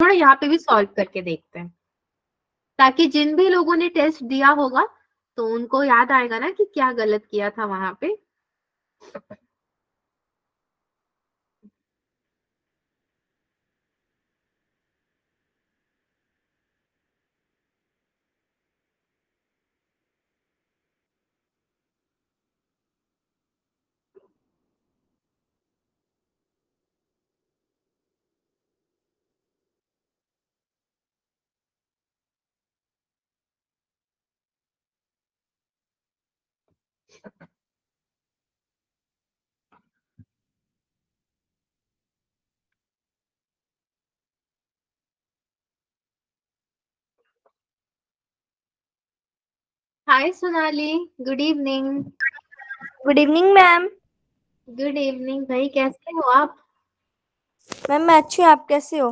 छोड़ो, यहाँ पे भी सॉल्व करके देखते हैं, ताकि जिन भी लोगों ने टेस्ट दिया होगा तो उनको याद आएगा ना कि क्या गलत किया था वहां पे। Hi Sonali, good evening. Good evening ma'am. Good evening भाई, कैसे हो आप? मैम मैं अच्छी हूँ, आप कैसे हो?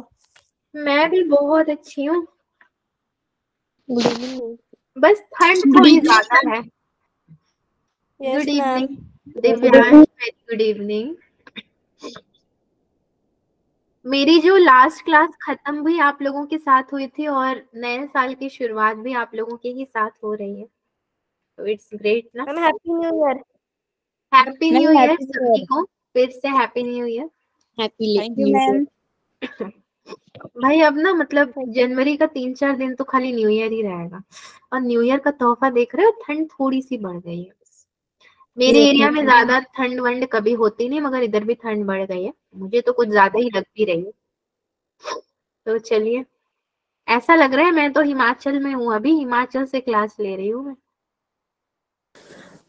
मैं भी बहुत अच्छी हूँ। Good evening. बस ठंड थोड़ी ज्यादा है। Yes good ma'am. Evening Divyansh, very good evening. मेरी जो लास्ट क्लास खत्म भी आप लोगों के साथ हुई थी और नए साल की शुरुआत भी आप लोगों के ही साथ हो रही है, तो इट्स ग्रेट ना। Ma'am happy new year. Happy new ma'am year happy new सभी ईयर। को, फिर से happy new year. Thank you ma'am. भाई अब ना मतलब जनवरी का 3-4 दिन तो खाली न्यू ईयर ही रहेगा, और न्यू ईयर का तोहफा देख रहे हो, ठंड थोड़ी सी बढ़ गई है बस। मेरे एरिया में ज्यादा ठंड वंड कभी होती नहीं, मगर इधर भी ठंड बढ़ गई है, मुझे तो कुछ ज्यादा ही लग भी रही है। तो चलिए, ऐसा लग रहा है मैं तो हिमाचल में हूँ, अभी हिमाचल से क्लास ले रही हूँ मैं।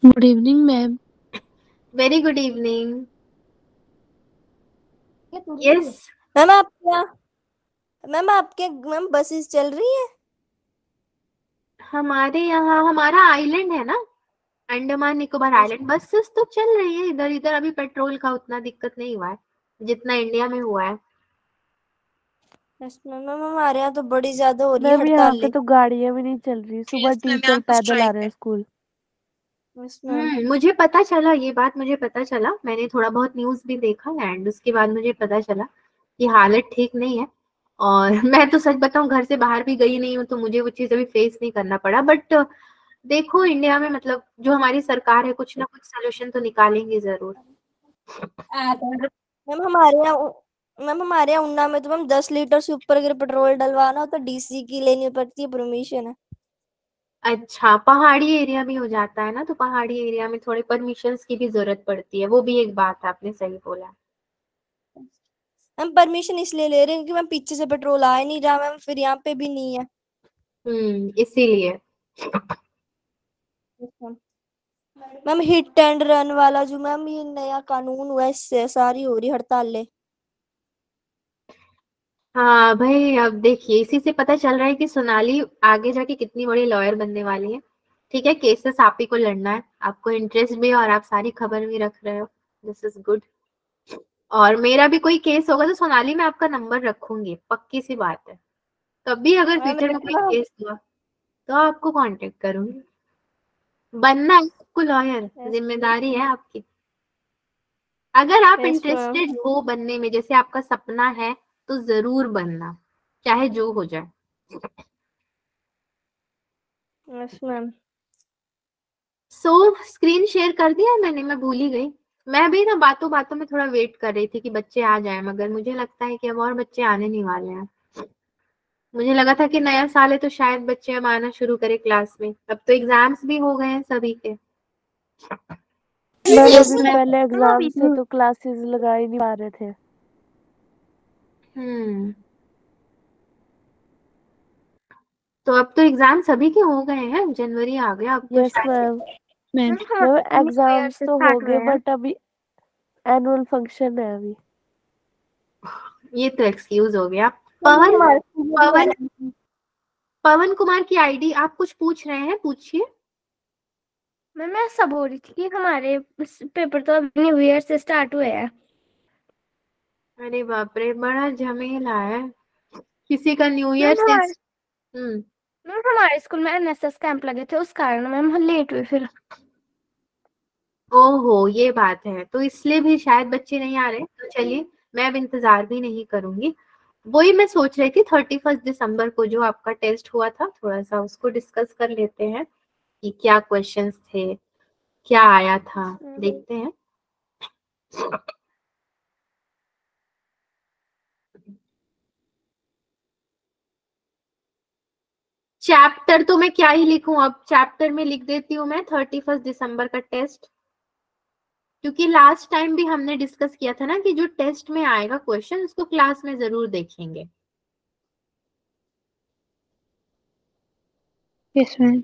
Good evening ma'am. Very good evening. Yes ma'am आपके मैम बसेस चल रही है? हमारे यहाँ, हमारा आइलैंड है ना, अंडमान निकोबार आइलैंड, बसेस तो चल रही है इधर। इधर अभी पेट्रोल का उतना दिक्कत नहीं हुआ है जितना इंडिया में हुआ है। Yes ma'am. हमारे यहाँ तो बड़ी ज्यादा हो रही है मैम यहाँ पे हड़तालें। तो गाड़ियां भी नहीं चल रही, सुबह टीचर पैदल आ रहे हैं स्कूल। Yes ma'am. मुझे पता चला, ये बात मुझे पता चला, मैंने थोड़ा बहुत न्यूज भी देखा एंड उसके बाद मुझे पता चला कि हालत ठीक नहीं है। और मैं तो सच बताऊं, घर से बाहर भी गई नहीं हूँ, तो मुझे वो चीज अभी फेस नहीं करना पड़ा। बट देखो इंडिया में मतलब जो हमारी सरकार है, कुछ ना कुछ सोल्यूशन तो निकालेंगे जरूर। मैम हमारे यहाँ उन्ना में तो मैम 10 लीटर से ऊपर अगर पेट्रोल डलवाना हो तो डीसी की लेनी पड़ती है, परमिशन है। अच्छा, पहाड़ी एरिया भी हो जाता है ना, तो पहाड़ी एरिया में थोड़ी परमिशंस की भी जरूरत पड़ती है, वो भी एक बात आपने सही बोला। मैम परमिशन इसलिए ले रहे हैं क्योंकि मैम पीछे से पेट्रोल आ ही नहीं रहा मैम, फिर यहाँ पे भी नहीं है। इसीलिए। मैम हिट एंड रन वाला जो मैम ये नया कानून हुआ है, इससे सारी हो रही हड़तालें। हाँ भाई, अब देखिए इसी से पता चल रहा है कि सोनाली आगे जाके कितनी बड़ी लॉयर बनने वाली है। ठीक है, केसेस आप ही को लड़ना है, आपको इंटरेस्ट भी है और आप सारी खबर भी रख रहे हो, दिस इज गुड। और मेरा भी कोई केस होगा तो सोनाली मैं आपका नंबर रखूंगी, पक्की सी बात है। कभी अगर मैम फ्यूचर में कोई केस हुआ तो आपको कांटेक्ट करूंगी। बनना है आपको लॉयर, जिम्मेदारी है आपकी। अगर आप यस मैम। इंटरेस्टेड हो बनने में, जैसे आपका सपना है, तो जरूर बनना, चाहे जो हो जाए। Yes ma'am. सो स्क्रीन शेयर कर दिया मैंने, मैं भूल ही गई। मैं भी ना बातों बातों में थोड़ा वेट कर रही थी कि बच्चे आ जाएं, मगर मुझे लगता है कि अब और बच्चे आने नहीं वाले हैं। मुझे लगा था कि नया साल है तो शायद बच्चे अब आना शुरू करें क्लास में, अब तो एग्जाम्स भी हो गए हैं सभी के। मैम अभी पहले एग्जाम से तो क्लासेस लगा ही नहीं पा रहे थे। हम्म तो अब तो एग्जाम सभी के हो गए हैं, जनवरी आ गया अब तो यस शायद। मैम। मैम मैम एग्जाम्स तो हो गए बट अभी एनुअल फंक्शन है अभी। ये तो एक्सक्यूज हो गया। पवन पवन पवन कुमार की आईडी, आप कुछ पूछ रहे हैं, पूछिए। मैं ऐसा बोल रही थी कि हमारे पेपर तो अब न्यू ईयर से स्टार्ट हुए हैं। अरे बाप रे, बड़ा झमेला है, किसी का न्यू ईयर मैम से। हमारे हम्म मैम हमारे स्कूल में एनएसएस कैंप लगे थे, उस कारण मैम हम लेट हुए फिर। ओहो, ये बात है, तो इसलिए भी शायद बच्चे नहीं आ रहे, तो चलिए मैं अब इंतजार भी नहीं करूंगी। वही मैं सोच रही थी 31 दिसंबर को जो आपका टेस्ट हुआ था, थोड़ा सा उसको डिस्कस कर लेते हैं कि क्या क्वेश्चंस थे, क्या आया था, देखते हैं। चैप्टर तो मैं क्या ही लिखूं, अब चैप्टर में लिख देती हूँ मैं 31 दिसंबर का टेस्ट, क्योंकि लास्ट टाइम भी हमने डिस्कस किया था ना कि जो टेस्ट में आएगा क्वेश्चन उसको क्लास में जरूर देखेंगे। Yes ma'am.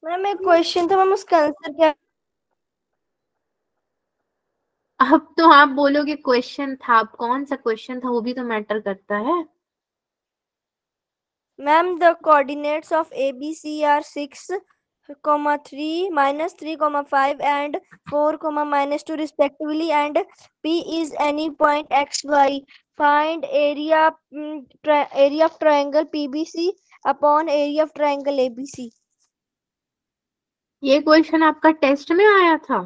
मैम एक क्वेश्चन था मैम, उसका आंसर क्या? अब तो आप बोलोगे क्वेश्चन था, अब कौन सा क्वेश्चन था वो भी तो मैटर करता है। Ma'am the coordinates of ABC are 6,3 -3,5 and 4,-2 respectively, and P is any point XY. Find area of triangle PBC upon area of triangle ABC. ये क्वेश्चन आपका टेस्ट में आया था?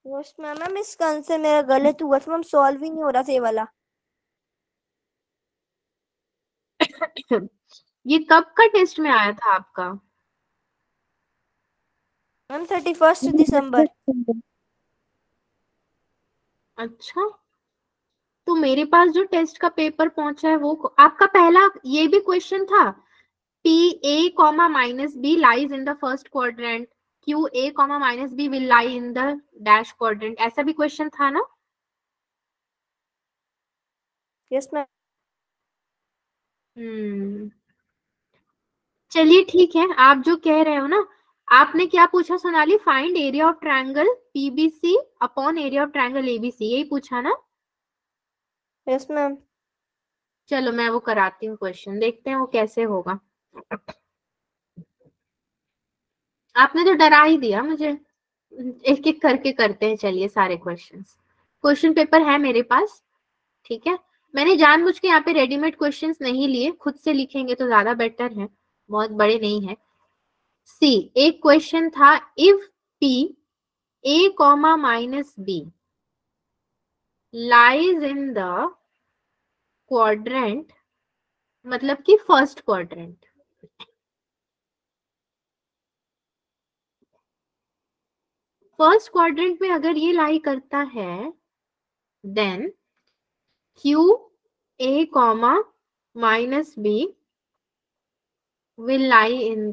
Yes ma'am. मैम इसका आंसर मेरा गलत हुआ था मैम, सॉल्व ही नहीं हो रहा था ये वाला। ये कब का टेस्ट में आया था आपका? मैम 31 दिसंबर। अच्छा, तो मेरे पास जो टेस्ट का पेपर पहुंचा है वो आपका पहला ये भी क्वेश्चन था, PA, -B lies in the first quadrant, QA, -B will lie in the dash quadrant, ऐसा भी क्वेश्चन था ना? Yes ma'am. चलिए ठीक है, आप जो कह रहे हो ना, आपने क्या पूछा Sonali? Find area of triangle PBC upon area of triangle ABC, यही पूछा ना? Yes ma'am. चलो मैं वो कराती हूँ क्वेश्चन, देखते हैं वो कैसे होगा। आपने तो डरा ही दिया मुझे, एक एक करके करते हैं। चलिए सारे क्वेश्चंस, क्वेश्चन पेपर है मेरे पास, ठीक है। मैंने जानबूझ के यहाँ पे रेडीमेड क्वेश्चंस नहीं लिए, खुद से लिखेंगे तो ज्यादा बेटर है, बहुत बड़े नहीं है। सी, एक क्वेश्चन था, if P A, -B lies in the quadrant, मतलब कि फर्स्ट क्वाड्रेंट, फर्स्ट क्वाड्रेंट में अगर ये लाई करता है, then QA, -B will lie in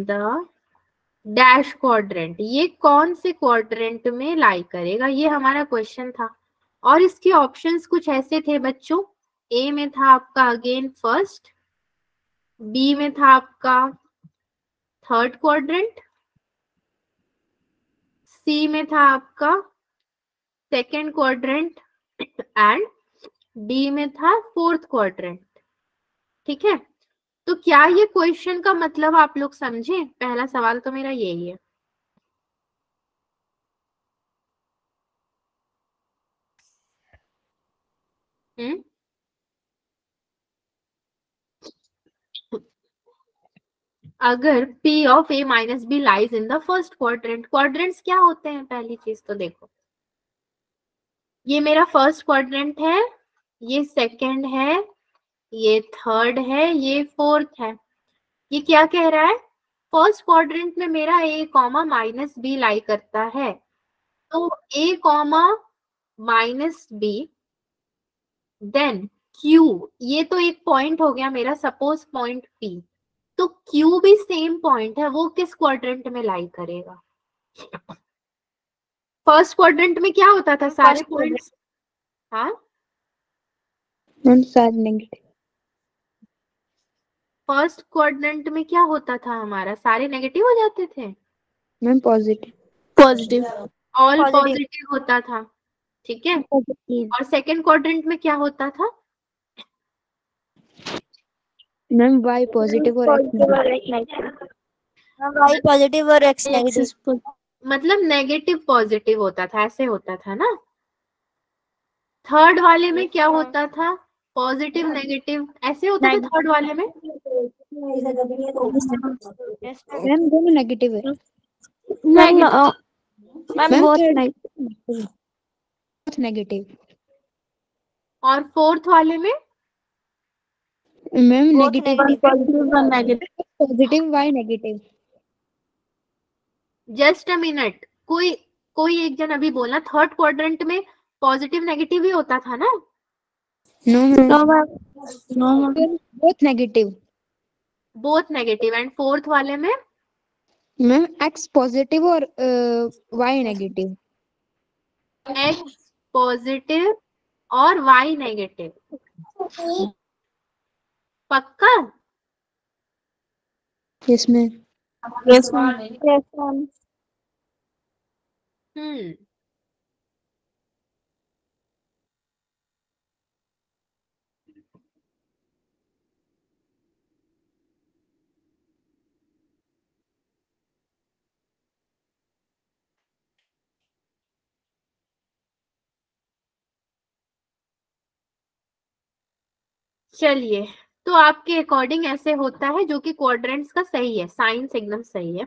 the dash quadrant. ये कौन से क्वाड्रेंट में लाई करेगा, ये हमारा क्वेश्चन था। और इसके ऑप्शंस कुछ ऐसे थे बच्चों, ए में था आपका अगेन फर्स्ट, बी में था आपका थर्ड क्वाड्रेंट, सी में था आपका सेकेंड क्वाड्रेंट एंड डी में था फोर्थ क्वाड्रेंट, ठीक है। तो क्या ये क्वेश्चन का मतलब आप लोग समझे? पहला सवाल तो मेरा यही है। अगर P of A - B lies in the first quadrant, quadrants क्या होते हैं? पहली चीज तो देखो, ये मेरा फर्स्ट क्वाड्रेंट है, ये सेकंड है, ये थर्ड है, ये फोर्थ है। ये क्या कह रहा है? फर्स्ट क्वाड्रेंट में मेरा A, -B लाई करता है, तो A, -B देन Q, ये तो एक पॉइंट हो गया मेरा, सपोज पॉइंट P, तो Q भी सेम पॉइंट है, वो किस क्वाड्रेंट में लाई करेगा? फर्स्ट क्वाड्रेंट में क्या होता था? सारे पॉइंट्स, हाँ मैम सारे नेगेटिव। फर्स्ट क्वाड्रेंट में क्या होता था हमारा? सारे नेगेटिव हो जाते थे। Ma'am positive. Positive. All positive होता था, ठीक है। और सेकंड क्वाड्रेंट में क्या होता था? मैम वाई पॉजिटिव और एक्स नेगेटिव। वाई पॉजिटिव और एक्स नेगेटिव, मतलब नेगेटिव पॉजिटिव होता था, ऐसे होता था ना। थर्ड वाले में क्या होता था? पॉजिटिव नेगेटिव, ऐसे होता था थर्ड वाले में। मैम दोनों नेगेटिव है। मैम मैम बहुत नेगेटिव। और फोर्थ वाले में ma'am both negative negative. Positive y negative. Just a minute, कोई एक जन अभी बोला थर्ड क्वाड्रेंट में पॉजिटिव नेगेटिव ही होता था ना? No ma'am both negative. Both negative. And fourth वाले में मैम एक्स पॉजिटिव और वाई नेगेटिव। एक्स पॉजिटिव और वाई नेगेटिव। पक्का? Yes ma'am. Yes ma'am. चलिए, तो आपके अकॉर्डिंग ऐसे होता है जो कि क्वाड्रेंट्स का सही है, साइंस एकदम सही है।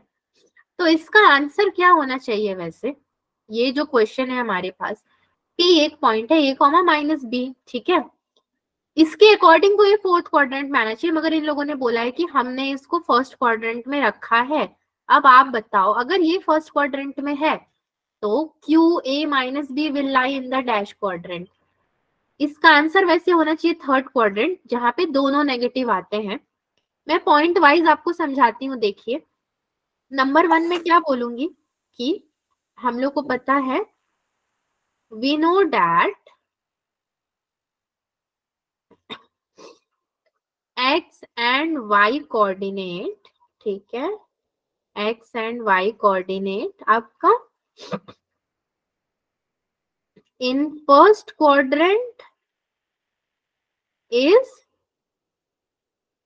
तो इसका आंसर क्या होना चाहिए वैसे? ये जो क्वेश्चन है हमारे पास, P एक पॉइंट है, A, -B, ठीक है। इसके अकॉर्डिंग को ये फोर्थ क्वाड्रेंट में आना चाहिए, मगर इन लोगों ने बोला है कि हमने इसको फर्स्ट क्वाड्रेंट में रखा है। अब आप बताओ, अगर ये फर्स्ट क्वाड्रेंट में है तो QA-B will lie in the dash quadrant. इसका आंसर वैसे होना चाहिए थर्ड क्वाड्रेंट, जहां पे दोनों नेगेटिव आते हैं। मैं पॉइंट वाइज आपको समझाती हूँ। देखिए, नंबर 1 में क्या बोलूंगी कि हम लोग को पता है, we know that x and y coordinate, ठीक है, एक्स एंड वाई कोऑर्डिनेट आपका in first quadrant is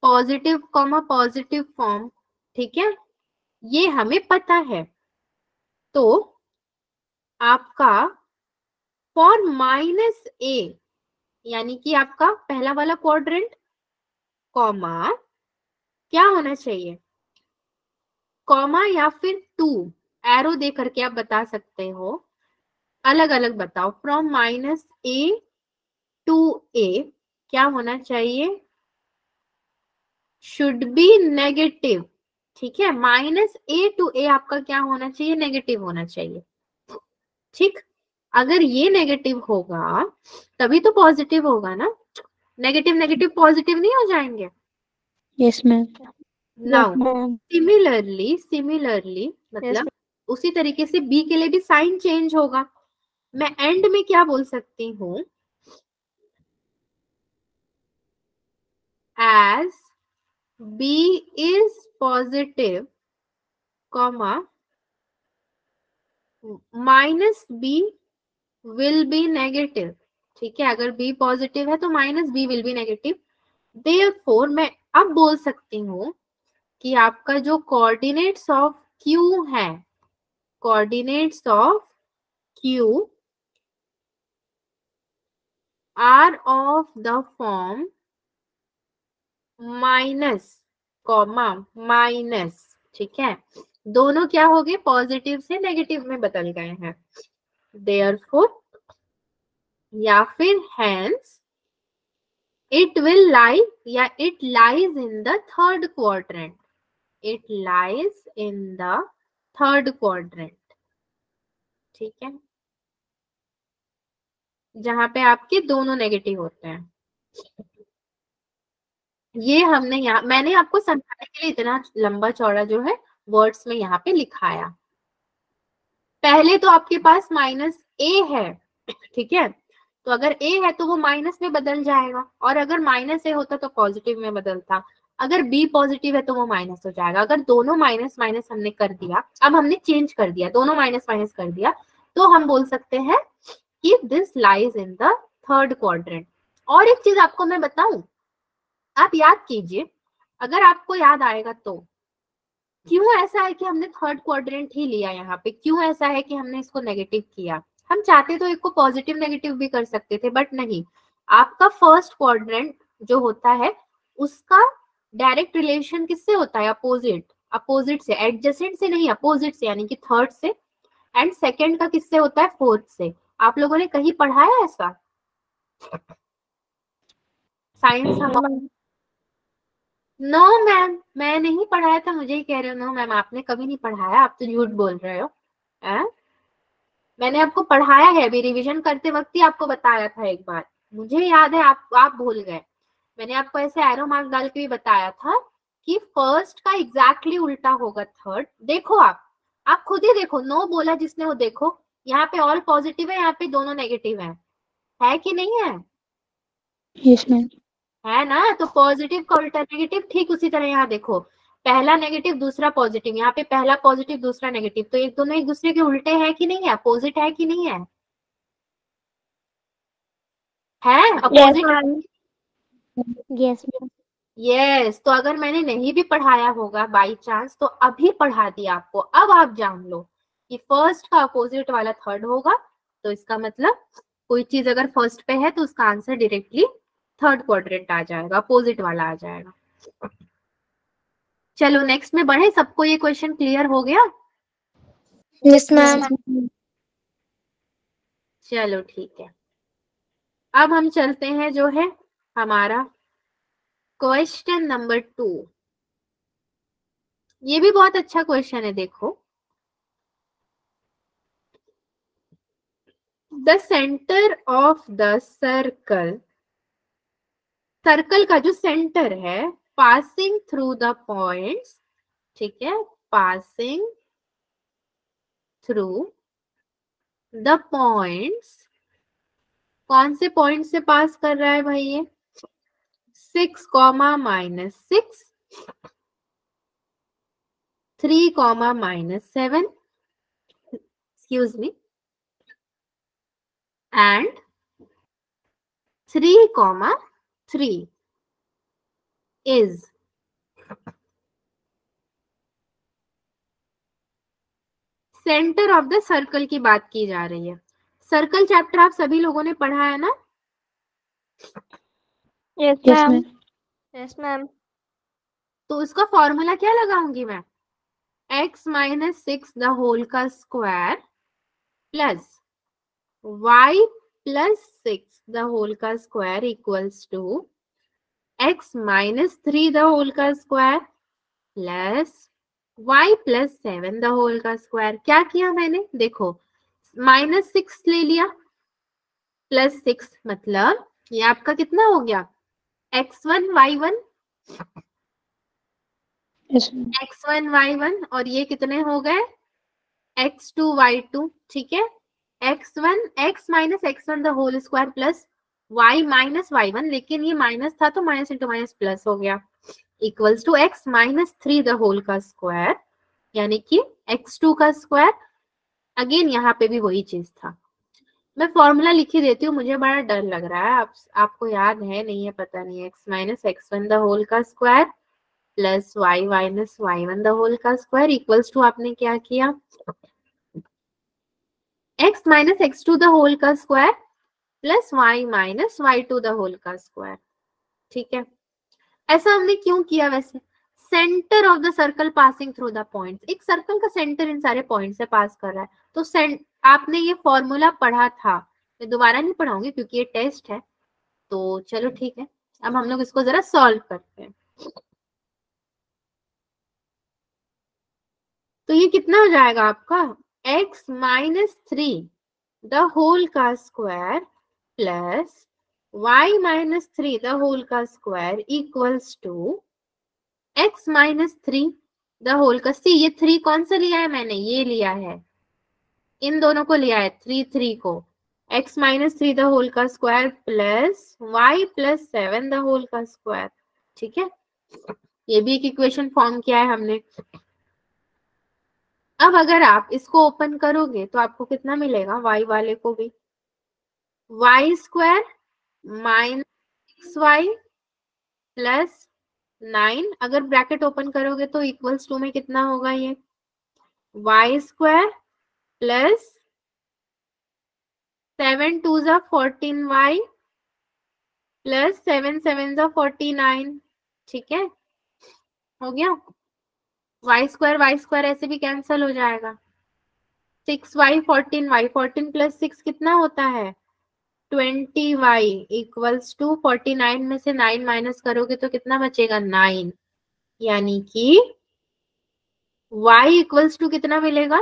positive positive form, ठीक है, ये हमें पता है। तो आपका फॉर -A, यानी कि आपका पहला वाला क्वाड्रेंट, कॉमा क्या होना चाहिए, कॉमा या फिर 2 एरो दे करके आप बता सकते हो, अलग अलग बताओ। फ्रॉम -A to A क्या होना चाहिए, शुड बी नेगेटिव, ठीक है। -A to A आपका क्या होना चाहिए, नेगेटिव होना चाहिए, ठीक। अगर ये नेगेटिव होगा तभी तो पॉजिटिव होगा ना, नेगेटिव नेगेटिव पॉजिटिव नहीं हो जाएंगे? Yes ma'am. नाउ सिमिलरली मतलब उसी तरीके से बी के लिए भी साइन चेंज होगा। मैं एंड में क्या बोल सकती हूँ, as b is positive, comma -B will be negative, ठीक है। अगर B पॉजिटिव है तो -B will be negative. Therefore मैं अब बोल सकती हूँ कि आपका जो कोऑर्डिनेट्स ऑफ Q है, coordinates of Q are of the form minus, ठीक है। दोनों क्या हो गए, पॉजिटिव से नेगेटिव में बदल गए हैं। देयरफॉर या फिर हेंस इट विल लाई या it lies in the third quadrant, it lies in the third quadrant, ठीक है, जहां पे आपके दोनों नेगेटिव होते हैं। ये हमने यहाँ, मैंने आपको समझाने के लिए इतना लंबा चौड़ा जो है वर्ड्स में यहाँ पे लिखाया। पहले तो आपके पास -A है, ठीक है, तो अगर A है तो वो माइनस में बदल जाएगा, और अगर -A होता तो पॉजिटिव में बदलता। अगर B पॉजिटिव है तो वो माइनस हो जाएगा। अगर दोनों माइनस माइनस हमने कर दिया, अब हमने चेंज कर दिया, दोनों माइनस माइनस कर दिया, तो हम बोल सकते हैं कि this lies in the third quadrant. और एक चीज आपको मैं बताऊं, आप याद कीजिए, अगर आपको याद आएगा तो क्यों ऐसा है कि हमने थर्ड क्वाड्रेंट ही लिया यहाँ पे, क्यों ऐसा है कि हमने इसको नेगेटिव किया। हम चाहते तो इसको पॉजिटिव नेगेटिव भी कर सकते थे, बट नहीं, आपका फर्स्ट क्वाड्रेंट जो होता है उसका डायरेक्ट रिलेशन किससे होता है, अपोजिट। अपोजिट से, एडजेसेंट से नहीं, अपोजिट से, यानी कि थर्ड से, एंड सेकंड का किससे होता है, फोर्थ से। आप लोगों ने कहीं पढ़ा है ऐसा साइंस? हम नो मैम, मैं नहीं पढ़ाया था, मुझे ही कह रहे हो नो मैम, आपने कभी नहीं पढ़ाया, आप तो झूठ बोल रहे हो। मैंने आपको पढ़ाया है, अभी रिवीजन करते वक्त ही आपको बताया था एक बार, मुझे याद है, आप भूल गए। मैंने आपको ऐसे एरो मार्क डाल के भी बताया था कि फर्स्ट का एग्जैक्टली उल्टा होगा थर्ड। देखो आप खुद ही देखो, नो बोला जिसने वो देखो, यहाँ पे ऑल पॉजिटिव है, यहाँ पे दोनों नेगेटिव है कि नहीं है? Yes ma'am. है ना, तो पॉजिटिव का उल्टा नेगेटिव, ठीक उसी तरह यहाँ देखो, पहला नेगेटिव दूसरा पॉजिटिव, यहाँ पे पहला पॉजिटिव दूसरा नेगेटिव, तो एक दोनों एक दूसरे के उल्टे है कि नहीं है, अपोजिट है कि नहीं है? अपोजिट। Yes ma'am. यस, तो अगर मैंने नहीं भी पढ़ाया होगा बाई चांस, तो अभी पढ़ा दिया आपको, अब आप जान लो कि फर्स्ट का अपोजिट वाला थर्ड होगा, तो इसका मतलब कोई चीज अगर फर्स्ट पे है तो उसका आंसर डायरेक्टली थर्ड क्वाड्रेंट आ जाएगा, अपोजिट वाला आ जाएगा। चलो नेक्स्ट में बढ़े, सबको ये क्वेश्चन क्लियर हो गया? Yes ma'am. चलो ठीक है, अब हम चलते हैं जो है हमारा क्वेश्चन नंबर 2। ये भी बहुत अच्छा क्वेश्चन है, देखो। The centre of the circle, circle का जो सेंटर है, पासिंग थ्रू द पॉइंट्स, ठीक है, पासिंग थ्रू द पॉइंट्स, कौन से पॉइंट से पास कर रहा है भाई ये? 6, -6, 3, -7, excuse me, and 3, 3 is centre of the circle की बात की जा रही है। सर्कल चैप्टर आप सभी लोगों ने पढ़ा है ना? Yes yes ma'am. Ma'am. Yes ma'am. तो उसका फॉर्मूला क्या लगाऊंगी मैं? x - 6 द होल का square plus y + 6 the whole का square equals to x - 3 the whole का square plus y + 7 the whole का स्क्वायर। क्या किया मैंने? देखो, -6 ले लिया प्लस 6, मतलब ये आपका कितना हो गया? x1 y1, yes ma'am. x1 y1, और ये कितने हो गए? x2 y2, ठीक है। x - x1 the whole square plus y - y1, लेकिन ये माइनस था तो माइनस इंटू माइनस प्लस हो गया, equals to x - 3 the whole का स्क्वायर, यानी कि x2 का स्क्वायर। अगेन यहाँ पे भी वही चीज था। मैं फॉर्मूला लिख ही देती हूँ, मुझे बड़ा डर लग रहा है, आपको याद है नहीं है पता नहीं। x - x1 द होल का square plus y - y1 the whole का स्क्वायर इक्वल्स टू, आपने क्या किया? x - x2 द होल का square plus y - y2 the whole का स्क्वायर, ठीक है। ऐसा हमने क्यों किया वैसे? Centre of the circle passing through the points, एक सर्कल का सेंटर इन सारे पॉइंट से पास कर रहा है, तो आपने ये फॉर्मूला पढ़ा था, मैं दोबारा नहीं पढ़ाऊंगी क्योंकि ये टेस्ट है। तो चलो ठीक है, अब हम लोग इसको जरा सॉल्व करते हैं। तो ये कितना हो जाएगा आपका? x - 3 द होल का square plus y - 3 the whole का square equals to x - 3 the whole का, सी ये 3 कौन सा लिया है मैंने? ये लिया है, इन दोनों को लिया है, 3 को, x - 3 द होल का square plus y + 7 the whole का स्क्वायर, ठीक है। ये भी एक इक्वेशन फॉर्म किया है हमने। अब अगर आप इसको ओपन करोगे तो आपको कितना मिलेगा? y वाले को भी y² - 6y + 9, अगर ब्रैकेट ओपन करोगे तो इक्वल्स टू में कितना होगा? ये y² प्लस 7 2 ज़ा 14y प्लस 7 7 ज़ा 49, ठीक है, हो गया। वाई स्क्वायर ऐसे भी कैंसिल हो जाएगा। 6y 14, y 14 प्लस 6 कितना होता है 20y इक्वल्स टू 49 में से 9 माइनस करोगे तो कितना बचेगा 9, यानी कि y इक्वल्स टू कितना मिलेगा,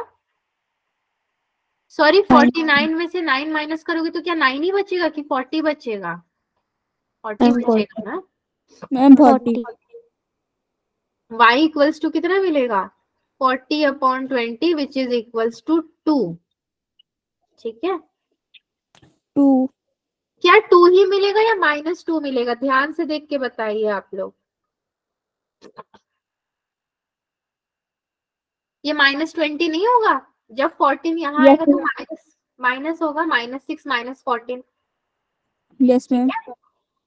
सॉरी 49 में से 9 माइनस करोगे तो क्या 9 ही बचेगा कि 40 बचेगा, 40 बचेगा ना मैम 40। y इक्वल्स टू कितना मिलेगा 40/20 विच इज इक्वल्स टू 2। ठीक है, 2। क्या 2 ही मिलेगा या -2 मिलेगा, ध्यान से देख के बताइए आप लोग। ये -20 नहीं होगा, जब 14 यहाँ आएगा तो माइनस होगा, -6 -14 यस मैम।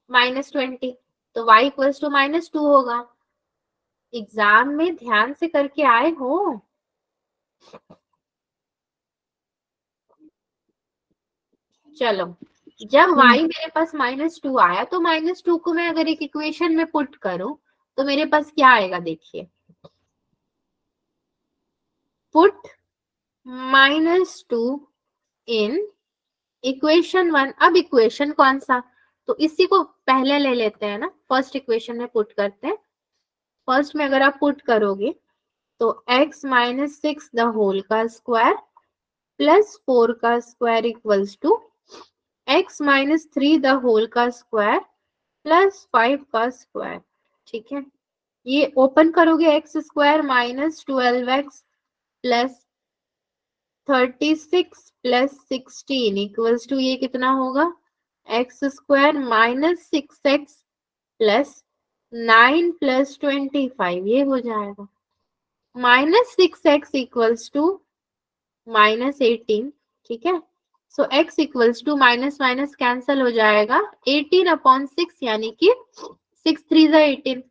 -20, तो y इक्वल्स टू -2 होगा। एग्जाम में ध्यान से करके आए हो। चलो, जब y मेरे पास -2 आया तो -2 को मैं अगर एक इक्वेशन में पुट करूं तो मेरे पास क्या आएगा, देखिए पुट -2 इन इक्वेशन 1। अब इक्वेशन कौन सा, तो इसी को पहले ले लेते हैं ना, फर्स्ट इक्वेशन में पुट करते हैं। फर्स्ट में अगर आप पुट करोगे तो x - 6 द होल का स्क्वायर प्लस 4 का square equals to x - 3 the whole का स्क्वायर प्लस 5 का स्क्वायर। ठीक है, ये ओपन करोगे x square -12x plus 36 plus 16 equals to ये कितना होगा x square -6x plus 9 plus 25, ये हो जाएगा -6x इक्वल्स टू -18। ठीक है, so x equals to minus minus cancel हो जाएगा 18/6, यानी कि 6 3 18,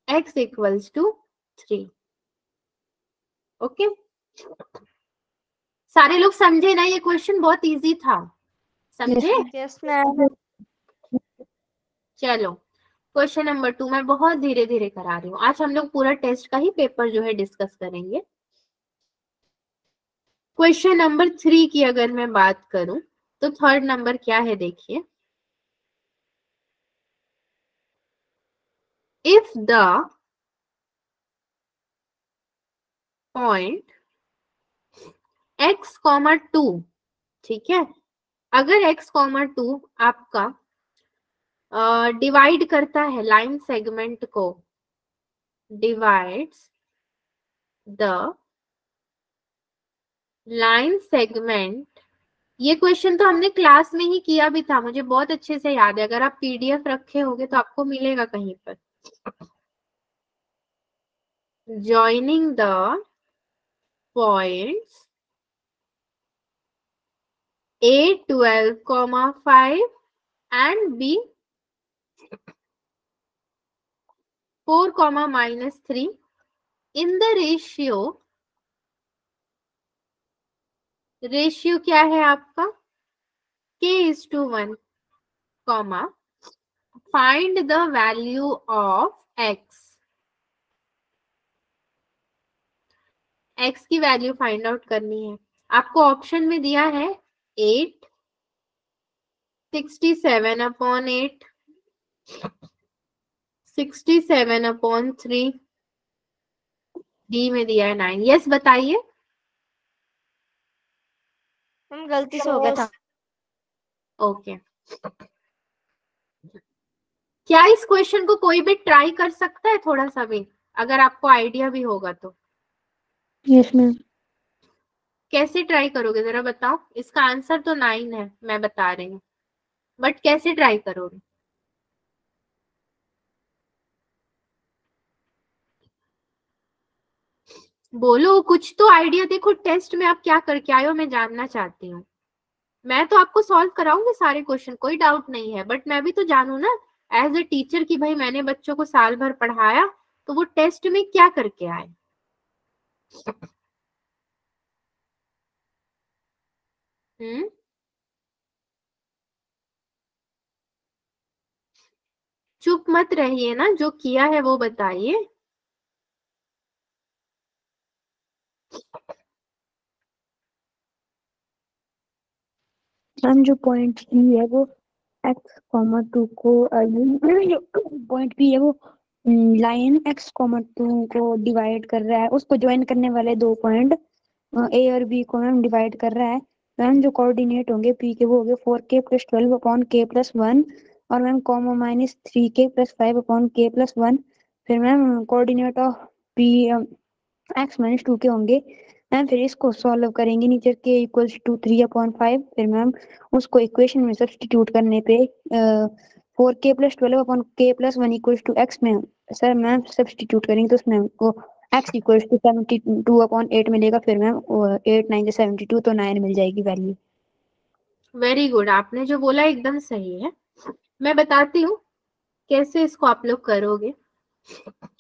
x इक्वल्स टू 3। ओके, सारे लोग समझे ना, ये क्वेश्चन बहुत इजी था, समझे? Yes ma'am. चलो क्वेश्चन नंबर 2 मैं बहुत धीरे धीरे करा रही हूँ, आज हम लोग पूरा टेस्ट का ही पेपर जो है डिस्कस करेंगे। क्वेश्चन नंबर 3 की अगर मैं बात करूं तो थर्ड नंबर क्या है, देखिए इफ द पॉइंट x, 2, ठीक है, अगर x, 2 आपका डिवाइड करता है लाइन सेगमेंट को, डिवाइड्स द लाइन सेगमेंट, ये क्वेश्चन तो हमने क्लास में ही किया भी था, मुझे बहुत अच्छे से याद है, अगर आप पीडीएफ रखे होगे तो आपको मिलेगा कहीं पर। Joining the points A 12,5 and B 4, -3 in the ratio क्या है आपका k:1, find the value of x की वैल्यू फाइंड आउट करनी है। आपको ऑप्शन में दिया है 8, 67/8, 67/3, डी में दिया है 9। यस बताइए। हम गलती से हो गया था। ओके, क्या इस क्वेश्चन को कोई भी ट्राई कर सकता है थोड़ा सा भी, अगर आपको आइडिया भी होगा तो? Yes ma'am. कैसे ट्राई करोगे जरा बताओ, इसका आंसर तो 9 है मैं बता रही हूँ, बट कैसे ट्राई करोगे? बोलो कुछ तो आइडिया, देखो टेस्ट में आप क्या करके आए हो मैं जानना चाहती हूँ। मैं तो आपको सॉल्व कराऊंगी सारे क्वेश्चन, कोई डाउट नहीं है, बट मैं भी तो जानू ना एज ए टीचर की भाई मैंने बच्चों को साल भर पढ़ाया तो वो टेस्ट में क्या करके आए। चुप चुप मत रहिए ना, जो किया है वो बताइए। मैम जो पॉइंट बी है वो एक्स कॉमा टू को पॉइंट बी है वो लाइन एक्स कॉमा टू को डिवाइड कर रहा है, उसको ज्वाइन करने वाले दो पॉइंट ए और बी को मैम डिवाइड कर रहा है। मैम जो कोऑर्डिनेट होंगे पी के वो हो गए 4k+12 अपॉन k+1 और ma'am comma -3k+5 upon k+1। फिर ma'am coordinate of P x-2 के होंगे। मैम फिर इसको सॉल्व करेंगे, नीचे k = 3/5। फिर मैम उसको इक्वेशन में सब्स्टिट्यूट करने पे 4k+12 अपॉन k+1 = x में सर मैम सब्स्टिट्यूट करेंगे तो उसमें हमको x = 72/8 मिलेगा। फिर मैम 8 9 72 तो 9 मिल जाएगी वैल्यू। वेरी गुड, आपने जो बोला एकदम सही है। मैं बताती हूँ कैसे इसको आप लोग करोगे।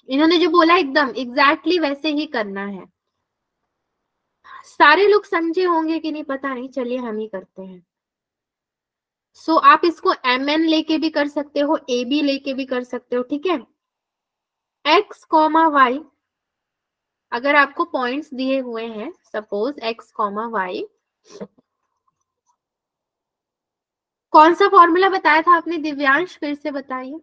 इन्होंने जो बोला एकदम एग्जैक्टली वैसे ही करना है। सारे लोग समझे होंगे कि नहीं पता नहीं, चलिए हम ही करते हैं। सो आप इसको mn लेके भी कर सकते हो, ab लेके भी कर सकते हो, ठीक है। x, y अगर आपको पॉइंट्स दिए हुए हैं, सपोज x, y, कौन सा फॉर्मूला बताया था आपने दिव्यांश, फिर से बताइए।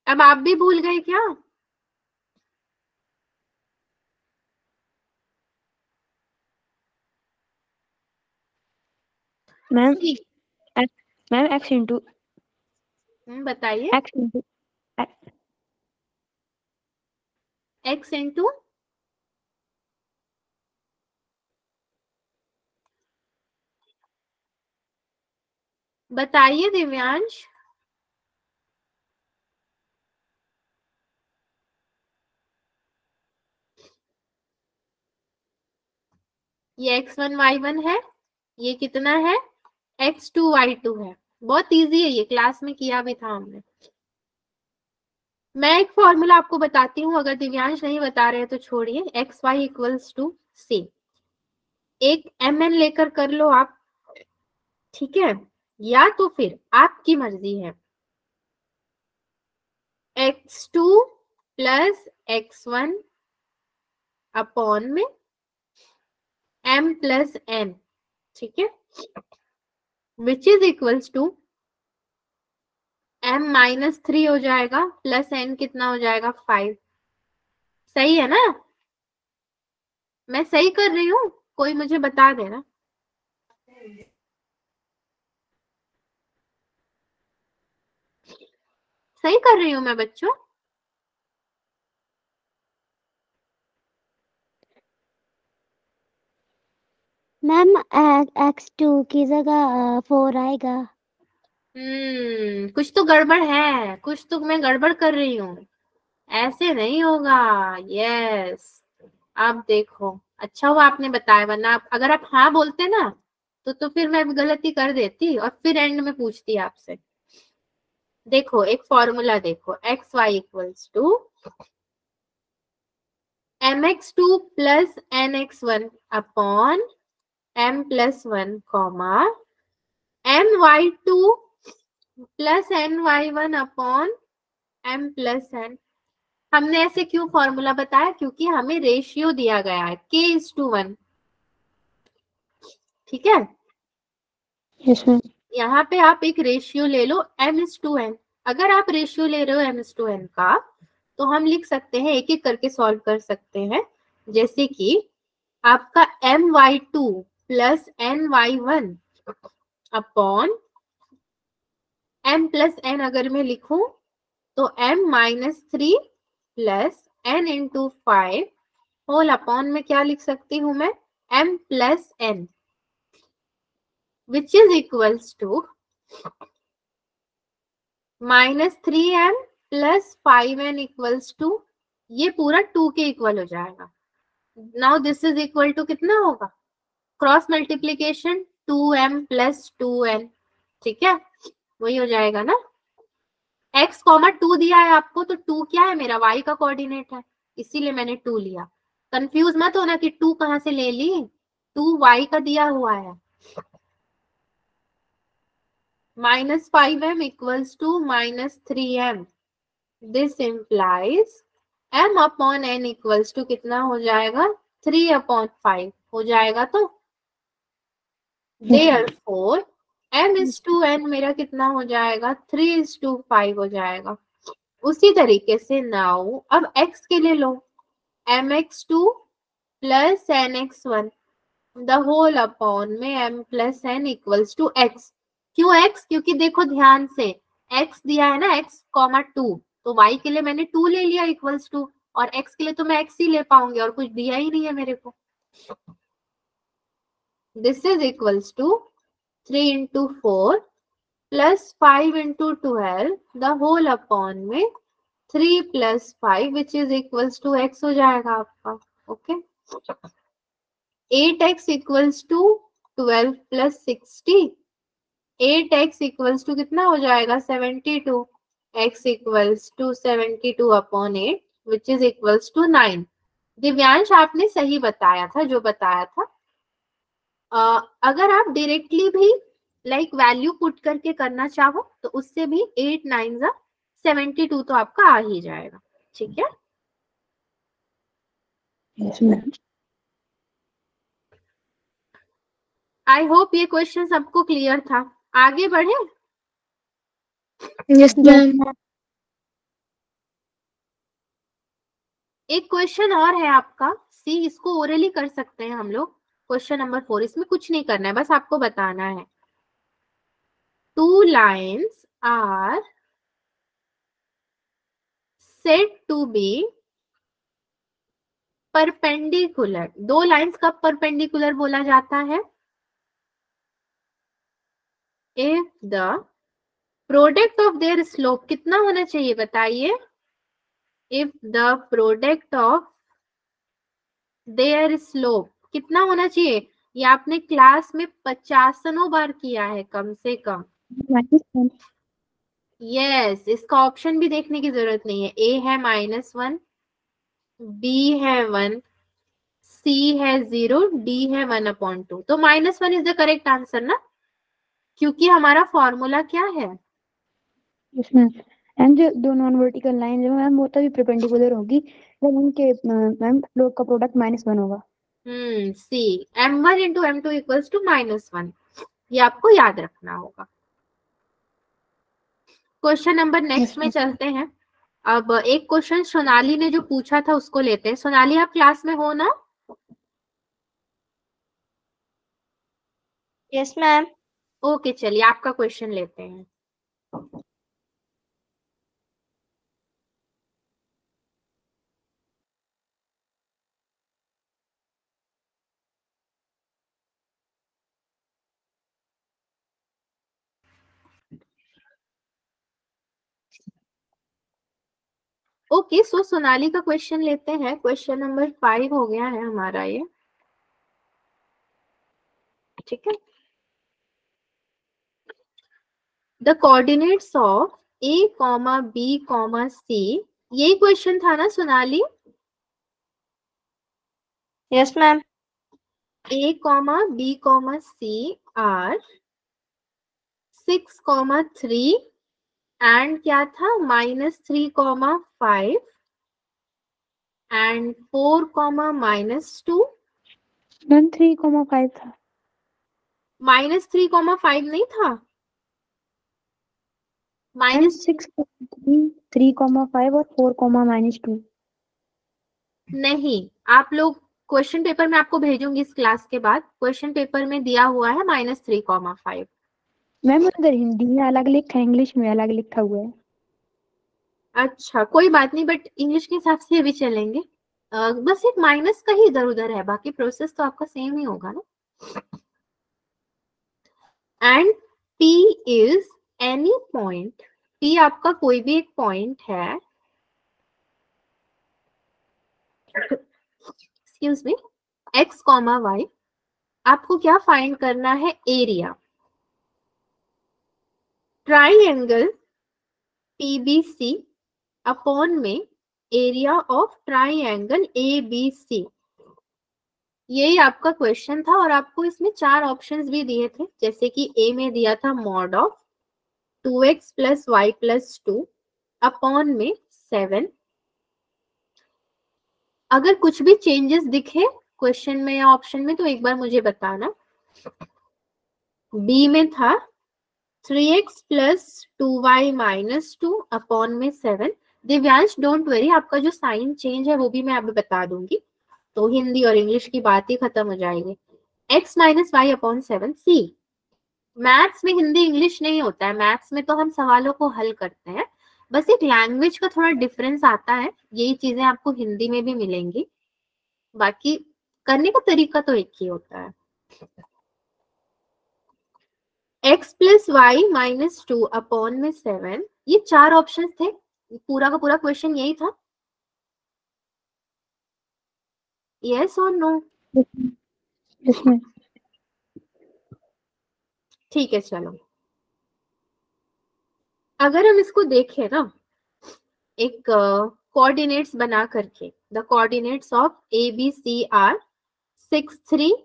अब आप भी भूल गए क्या? मैम मैम x इंटू बताइए। x इंटू x इंटू बताइए दिव्यांश। ये x1 y1 है, ये कितना है x2 y2 है। बहुत इजी है ये, क्लास में किया भी था हमने। मैं एक फॉर्मूला आपको बताती हूँ, अगर दिव्यांश नहीं बता रहे तो छोड़िए। एक्स वाई इक्वल्स टू सी, एक mn लेकर कर लो आप, ठीक है, या तो फिर आपकी मर्जी है x2 प्लस x1 अपॉन में m प्लस n, ठीक है, विच इज इक्वल्स टू m-3 हो जाएगा प्लस n कितना हो जाएगा 5। सही है ना? मैं सही कर रही हूँ? कोई मुझे बता देना। सही कर रही हूँ मैं बच्चों? मैम x2 की जगह 4 आएगा। कुछ तो गड़बड़ है, कुछ तो मैं गड़बड़ कर रही हूँ, ऐसे नहीं होगा। यस, आप देखो, अच्छा हुआ आपने बताया, वरना अगर आप हाँ बोलते ना तो फिर मैं गलती कर देती और फिर एंड में पूछती आपसे। देखो एक फॉर्मूला देखो, x y equals to mx2 plus nx1 upon m+1 comma my2 plus ny1 upon m+n। हमने ऐसे क्यों फॉर्मूला बताया? क्योंकि हमें रेशियो दिया गया है k:1, ठीक है। Yes ma'am. यहाँ पे आप एक रेशियो ले लो m:n। अगर आप रेशियो ले रहे हो m:n का, तो हम लिख सकते हैं, एक एक करके सॉल्व कर सकते हैं। जैसे कि आपका my2 plus ny1 upon m+n अगर मैं लिखूं तो m-3 plus n into 5 whole upon में क्या लिख सकती हूं मैं, m+n, which is equals to -3m plus 5n equals to, ये पूरा 2 के इक्वल हो जाएगा। Now this is equal to कितना होगा, cross multiplication 2m plus 2n, ठीक है, वही हो जाएगा ना। x, 2 दिया है आपको, तो 2 क्या है मेरा, y का कोऑर्डिनेट है, इसीलिए मैंने 2 लिया। कंफ्यूज मत होना कि 2 कहाँ से ले ली, 2 y का दिया हुआ है। -5m equals to -3m, this implies m upon n equals to कितना हो जाएगा, 3/5 हो जाएगा। तो therefore m/n मेरा कितना हो जाएगा, 3:5 हो जाएगा। उसी तरीके से नाउ अब x के लिए लो, mx2 plus nx1 the whole upon में m plus n equals to x। क्यों x? क्योंकि देखो ध्यान से x दिया है ना, x, 2, तो y के लिए मैंने 2 ले लिया इक्वल्स टू, और x के लिए तो मैं x ही ले पाऊंगी और कुछ दिया ही नहीं है मेरे को। This is equals to 3 into 4 plus 5 into 12 the whole upon में 3 plus 5 which is equals to x हो जाएगा आपका। Okay 8x equals to 12 plus 60, 8x equals to कितना हो जाएगा, 72, x equals to 72 upon 8 which is equals to 9। Divyansh आपने सही बताया था जो बताया था। अगर आप डायरेक्टली भी लाइक वैल्यू पुट करके करना चाहो तो उससे भी 8 9 72 तो आपका आ ही जाएगा। ठीक है, आई होप ये क्वेश्चन सबको क्लियर था। आगे बढ़े। Yes ma'am. एक क्वेश्चन और है आपका सी, इसको ओरली कर सकते हैं हम लोग। क्वेश्चन नंबर 4, इसमें कुछ नहीं करना है, बस आपको बताना है। 2 lines are said to be perpendicular। 2 lines कब परपेंडिकुलर बोला जाता है? If the product of their slope कितना होना चाहिए बताइए? If the product of their slope कितना होना चाहिए? ये आपने क्लास में 50 बार किया है कम से कम। यस, इसका ऑप्शन भी देखने की जरूरत नहीं है। ए है -1, बी है 1, सी है 0, डी है 1/2। तो -1 इज द करेक्ट आंसर ना, क्योंकि हमारा फॉर्मूला क्या है? एंड जो दो नॉन वर्टिकल लाइन है मैम वो तभी परपेंडिकुलर होगी जब उनके मैम स्लोप का प्रोडक्ट -1 होगा। सी m1 into m2 equals to -1, ये आपको याद रखना होगा। क्वेश्चन नंबर नेक्स्ट में चलते हैं। अब एक क्वेश्चन सोनाली ने जो पूछा था उसको लेते हैं। सोनाली आप क्लास में हो ना? Yes ma'am. ओके चलिए आपका क्वेश्चन लेते हैं। ओके सो सोनाली का क्वेश्चन लेते हैं। क्वेश्चन नंबर 5 हो गया है हमारा ये। ठीक है, the coordinates of a, b, c, यही क्वेश्चन था ना Sonali? Yes ma'am. a, b, c are 6, 3 and क्या था, -3, 5 एंड 4, -2। मैम 3,5 था। -3, 5 नहीं था, -6, 3,5 और 4, -2। नहीं, आप लोग क्वेश्चन पेपर में आपको भेजूंगी इस क्लास के बाद। क्वेश्चन पेपर में दिया हुआ है -3, 5। मैम उधर हिंदी में अलग लिखा है, इंग्लिश में अलग लिखा हुआ है। अच्छा कोई बात नहीं, बट इंग्लिश के हिसाब से भी चलेंगे। बस एक माइनस का ही इधर उधर है, बाकी प्रोसेस तो आपका सेम ही होगा ना। And P is any point, P आपका कोई भी एक पॉइंट है, एक्सक्यूज मी, x, y। आपको क्या फाइंड करना है? एरिया। ट्राइंगल PBC अपॉन में एरिया ऑफ ट्राइंगल ABC। यही आपका क्वेश्चन था और आपको इसमें 4 ऑप्शंस भी दिए थे, जैसे कि ए में दिया था mod of 2x + y + 2 upon में 7। अगर कुछ भी चेंजेस दिखे क्वेश्चन में या ऑप्शन में तो एक बार मुझे बताना। बी में था 3x + 2y - 2 अपॉन में 7। दिव्यांश डोंट वरी, आपका जो साइन चेंज है वो भी मैं अभी बता दूंगी, तो हिंदी और इंग्लिश की बात ही खत्म हो जाएगी। x - y upon 7। सी, मैथ्स में हिंदी इंग्लिश नहीं होता है, मैथ्स में तो हम सवालों को हल करते हैं, बस एक लैंग्वेज का थोड़ा डिफरेंस आता है। यही चीजें आपको हिंदी में भी मिलेंगी, बाकी करने का तरीका तो एक ही होता है। x + y - 2 अपॉन में 7, ये 4 ऑप्शन थे, पूरा का पूरा क्वेश्चन यही था। यस और नो? इसमें ठीक है, चलो अगर हम इसको देखें ना, एक कोऑर्डिनेट्स बना करके, the coordinates of ABC are 6 3,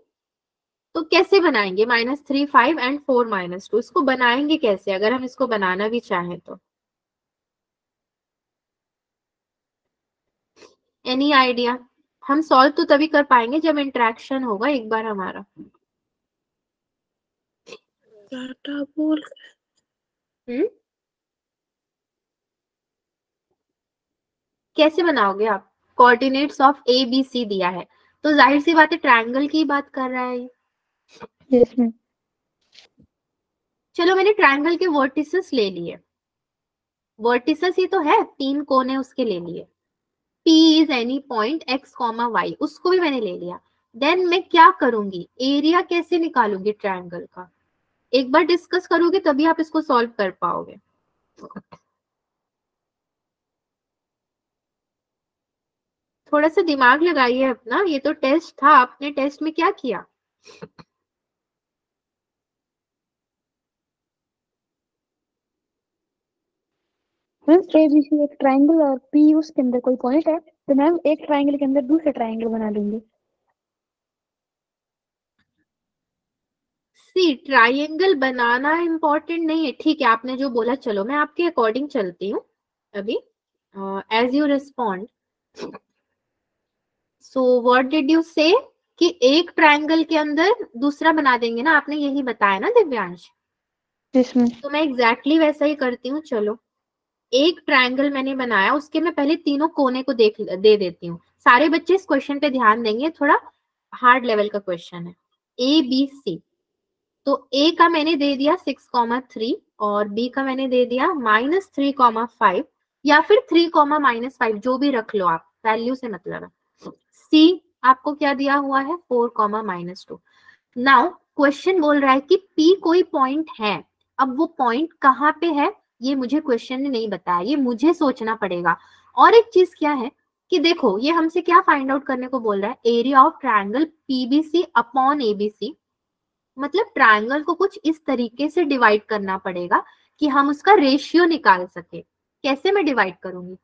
तो कैसे बनाएंगे? -3 5 एंड 4 -2, इसको बनाएंगे कैसे अगर हम इसको बनाना भी चाहें तो? Any idea? हम सॉल्व तो तभी कर पाएंगे जब इंटरेक्शन होगा एक बार हमारा। बोल कैसे बनाओगे आप? कोऑर्डिनेट्स ऑफ ABC दिया है तो जाहिर सी बात है ट्रायंगल की बात कर रहा है ये। इसमें चलो मैंने ट्रायंगल के वर्टिसेस ले लिए, वर्टिसेस ही तो है, 3 कोने उसके ले लिए। P is any point x, y, उसको भी मैंने ले लिया। देन मैं क्या करूंगी? एरिया कैसे निकालूंगी ट्रायंगल का? एक बार डिस्कस करोगे तभी आप इसको सॉल्व कर पाओगे। थोड़ा सा दिमाग लगाइए अपना, ये तो टेस्ट था, आपने टेस्ट में क्या किया? मैम ABC एक ट्रायंगल और P उसके अंदर कोई पॉइंट है, तो मैम एक ट्रायंगल के अंदर दूसरा ट्रायंगल बना लूंगी। सी, ट्रायंगल बनाना इंपॉर्टेंट नहीं है, ठीक है आपने जो बोला, चलो मैं आपके अकॉर्डिंग चलती हूँ अभी। As you respond, so what did you say कि एक ट्रायंगल के अंदर दूसरा बना देंगे ना, आपने यही बताया ना दिव्यांश? इसमें तो मैं एग्जैक्टली वैसा ही करती हूँ। चलो एक ट्रायंगल मैंने बनाया, उसके मैं पहले तीनों कोने को दे देती हूँ। सारे बच्चे इस क्वेश्चन पे ध्यान देंगे, थोड़ा हार्ड लेवल का क्वेश्चन है। ABC, तो A का मैंने दे दिया 6, और B का मैंने दे दिया -3, 5, या फिर 3, -5, जो भी रख लो आप, वैल्यू से मतलब है। C आपको क्या दिया हुआ है? 4, -2। नाउ क्वेश्चन बोल रहा है कि P कोई पॉइंट है, अब वो पॉइंट कहाँ पे है ये मुझे क्वेश्चन ने नहीं बताया, ये मुझे सोचना पड़ेगा। और एक चीज क्या है कि देखो ये हमसे क्या फाइंड आउट करने को बोल रहा है? Area of triangle PBC upon ABC, मतलब ट्रायंगल को कुछ इस तरीके से डिवाइड करना पड़ेगा कि हम उसका रेशियो निकाल सके। कैसे मैं डिवाइड करूंगी?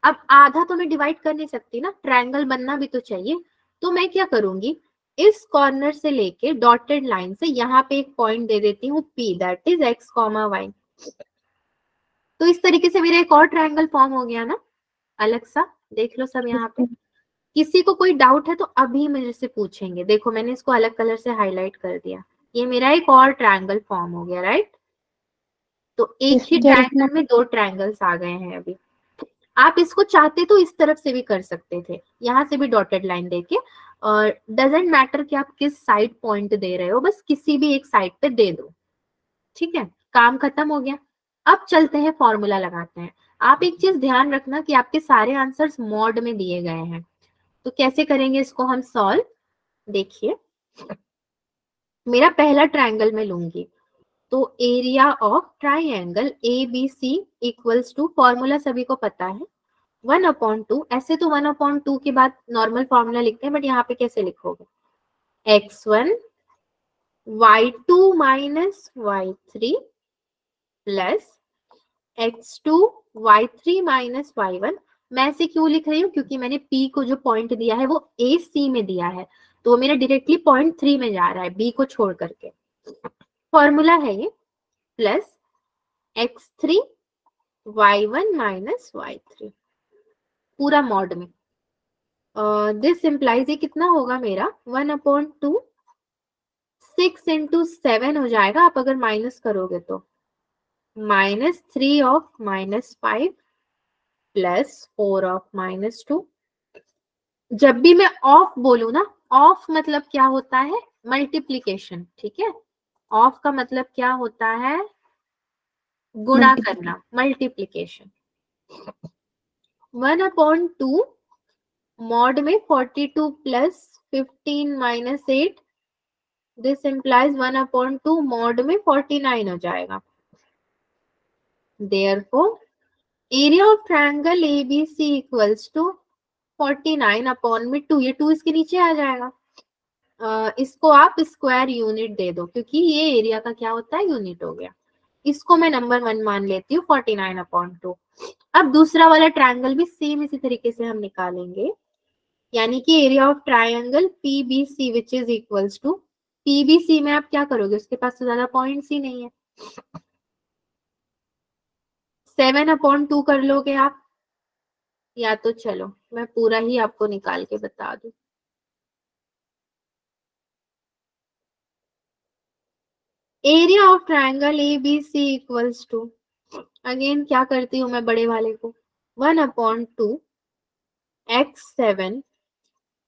अब आधा तो मैं डिवाइड कर नहीं सकती ना, ट्रायंगल बनना भी तो चाहिए। तो मैं क्या करूंगी, इस कॉर्नर से लेके डॉटेड लाइन से यहाँ पे एक पॉइंट दे देती हूँ P, that is x, y। तो इस तरीके से मेरा एक और ट्रायंगल फॉर्म हो गया ना, अलग सा। देख लो सब यहाँ पे, किसी को कोई डाउट है तो अभी मेरे से पूछेंगे। देखो मैंने इसको अलग कलर से हाईलाइट कर दिया, ये मेरा एक और ट्रायंगल फॉर्म हो गया, राइट? तो एक ही ट्रायंगल में 2 ट्रायंगल्स आ गए हैं अभी। आप इसको चाहते तो इस तरफ से भी कर सकते थे, यहाँ से भी डॉटेड लाइन देके, और डजेंट मैटर कि आप किस साइड पॉइंट दे रहे हो, बस किसी भी एक साइड पे दे दो, ठीक है? काम खत्म हो गया। अब चलते हैं फॉर्मूला लगाते हैं। आप एक चीज ध्यान रखना कि आपके सारे आंसर्स मॉड में दिए गए हैं, तो कैसे करेंगे इसको हम सॉल्व? देखिए मेरा पहला ट्रायंगल में लूंगी, तो area of triangle ABC equals to, formula सभी को पता है, 1/2। ऐसे तो 1/2 के बाद नॉर्मल फॉर्मूला लिखते हैं, बट यहाँ पे कैसे लिखोगे? x1 y2 - y3 plus x2 y3 - y1। मैं ऐसे क्यों लिख रही हूँ? क्योंकि मैंने P को जो पॉइंट दिया है वो AC में दिया है, तो वो मेरा डायरेक्टली 0.3 में जा रहा है बी को छोड़ करके। फॉर्मूला है ये plus x3 y1 minus y3 पूरा मॉड में। दिस इम्प्लाइज ये कितना होगा मेरा 1/2 6 into 7 हो जाएगा। आप अगर माइनस करोगे तो -3 of -5 प्लस 4 of -2। जब भी मैं ऑफ बोलू ना, ऑफ मतलब क्या होता है मल्टीप्लीकेशन, ठीक है। ऑफ का मतलब क्या होता है गुणा करना, मल्टीप्लीकेशन। 1/2 मॉड में 42 plus 15 minus 8, this implies 1/2 mod में 49 हो जाएगा। Therefore, area of triangle ABC equals to 49/2। ये 2 इसके नीचे आ जाएगा। इसको आप स्क्वायर यूनिट दे दो क्योंकि ये एरिया का क्या होता है यूनिट हो गया। इसको मैं नंबर 1 मान लेती हूँ 49/2। अब दूसरा वाला ट्रायंगल भी सेम इसी तरीके से हम निकालेंगे, यानी कि area of triangle PBC which is equals to, PBC में आप क्या करोगे, उसके पास तो ज्यादा पॉइंट्स ही नहीं है, 7/2 कर लोगे आप, या तो चलो मैं पूरा ही आपको निकाल के बता दूं। Area of triangle ABC equals to, again क्या करती हूँ मैं बड़े वाले को 1/2 x7